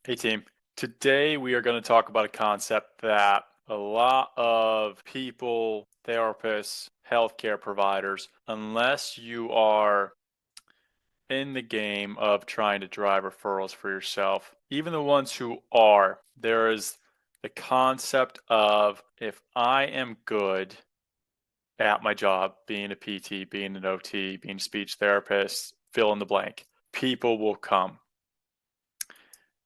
Hey team. Today we are going to talk about a concept that a lot of people, therapists, healthcare providers, unless you are in the game of trying to drive referrals for yourself, even the ones who are, there is the concept of if I am good at my job, being a PT, being an OT, being a speech therapist, fill in the blank, people will come.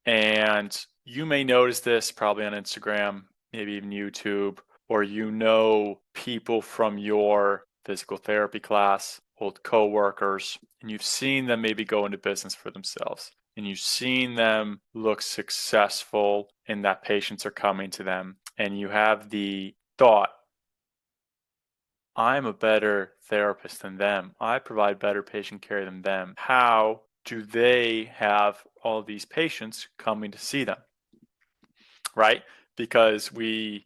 And you may notice this probably on Instagram, maybe even YouTube, or people from your physical therapy class, old coworkers, and you've seen them maybe go into business for themselves. And you've seen them look successful and that patients are coming to them. And you have the thought, I'm a better therapist than them. I provide better patient care than them. How do they have all these patients coming to see them? Right? Because we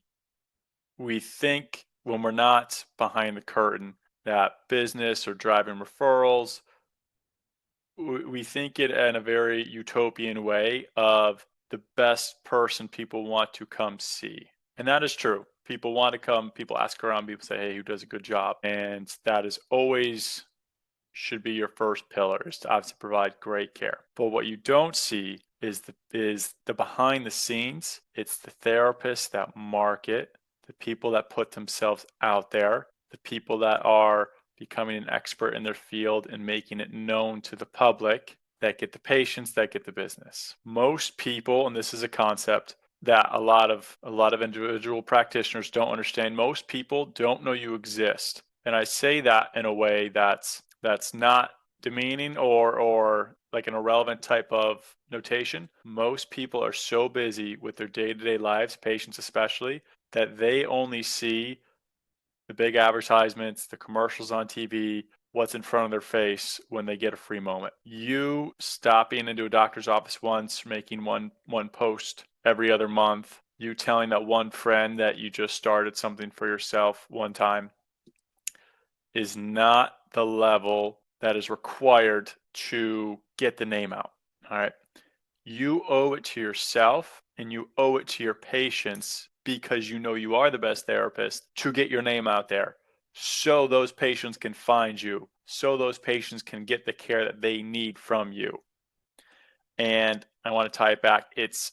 think when we're not behind the curtain that business or driving referrals, we think it in a very utopian way of the best person people want to come see. And that is true. People want to come, people ask around, people say, hey, who does a good job? And that is always should be your first pillar, is to obviously provide great care. But what you don't see is the behind the scenes. It's the therapists that market, the people that put themselves out there, the people that are becoming an expert in their field and making it known to the public, that get the patients, that get the business. Most people, and this is a concept that a lot of individual practitioners don't understand, most people don't know you exist. And I say that in a way that's not demeaning or like an irrelevant type of notation. Most people are so busy with their day-to-day lives, patients especially, that they only see the big advertisements, the commercials on TV, what's in front of their face when they get a free moment. You stopping into a doctor's office once, making one post every other month, you telling that one friend that you just started something for yourself one time is not the level that is required to get the name out. All right. You owe it to yourself and you owe it to your patients, because you know you are the best therapist, to get your name out there so those patients can find you, so those patients can get the care that they need from you. And I want to tie it back. It's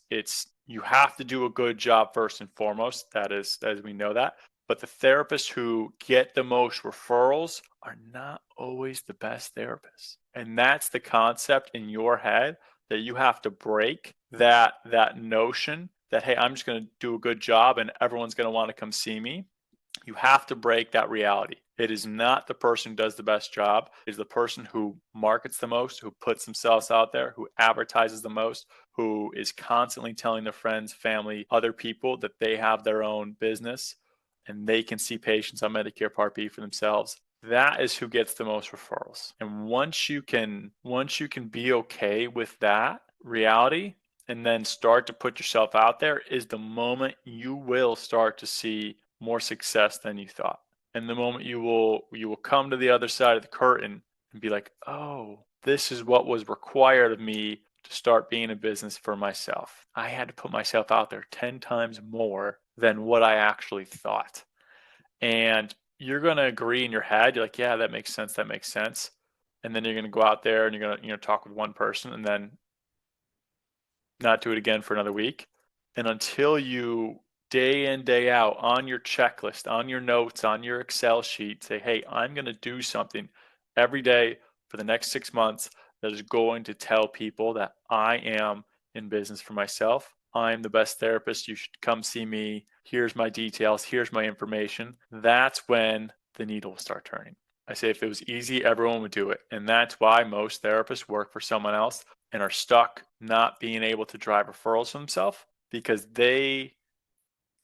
you have to do a good job first and foremost. That is, as we know that. But the therapists who get the most referrals are not always the best therapists. And that's the concept in your head that you have to break, that notion that, hey, I'm just going to do a good job and everyone's going to want to come see me. You have to break that reality. It is not the person who does the best job. It is the person who markets the most, who puts themselves out there, who advertises the most, who is constantly telling their friends, family, other people that they have their own business and they can see patients on Medicare Part B for themselves. That is who gets the most referrals. And once you can be okay with that reality and then start to put yourself out there, is the moment you will start to see more success than you thought. And the moment you will come to the other side of the curtain and be like, oh, this is what was required of me to start being a business for myself. I had to put myself out there 10 times more than what I actually thought. And you're going to agree in your head. You're like, yeah, that makes sense. That makes sense. And then you're going to go out there and you're going to, talk with one person and then not do it again for another week. And until you day in, day out on your checklist, on your notes, on your Excel sheet, say, hey, I'm going to do something every day for the next 6 months that is going to tell people that I am in business for myself. I'm the best therapist. You should come see me. Here's my details. Here's my information. That's when the needle will start turning. I say if it was easy, everyone would do it. And that's why most therapists work for someone else and are stuck not being able to drive referrals for themselves, because they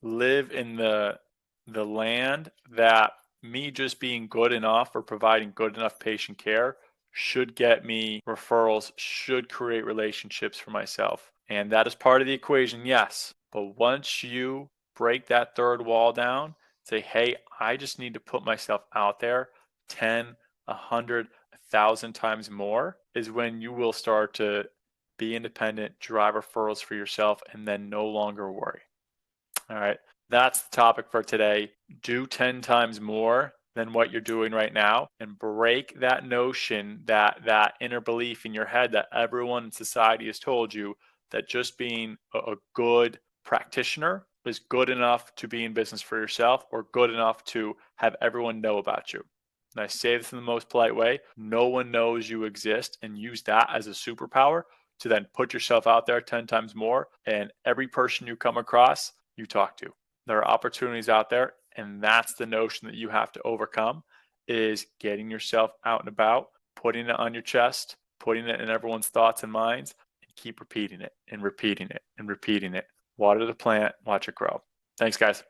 live in the land that me just being good enough or providing good enough patient care should get me referrals, should create relationships for myself. And that is part of the equation, yes. But once you break that third wall down, say, hey, I just need to put myself out there 10, 100, 1,000 times more, is when you will start to be independent, drive referrals for yourself, and then no longer worry. All right. That's the topic for today. Do 10 times more than what you're doing right now and break that notion, that inner belief in your head that everyone in society has told you that just being a good practitioner is good enough to be in business for yourself or good enough to have everyone know about you. And I say this in the most polite way. No one knows you exist, and use that as a superpower to then put yourself out there 10 times more. And every person you come across, you talk to. There are opportunities out there, and that's the notion that you have to overcome, is getting yourself out and about, putting it on your chest, putting it in everyone's thoughts and minds, and keep repeating it and repeating it and repeating it. Water the plant, watch it grow. Thanks, guys.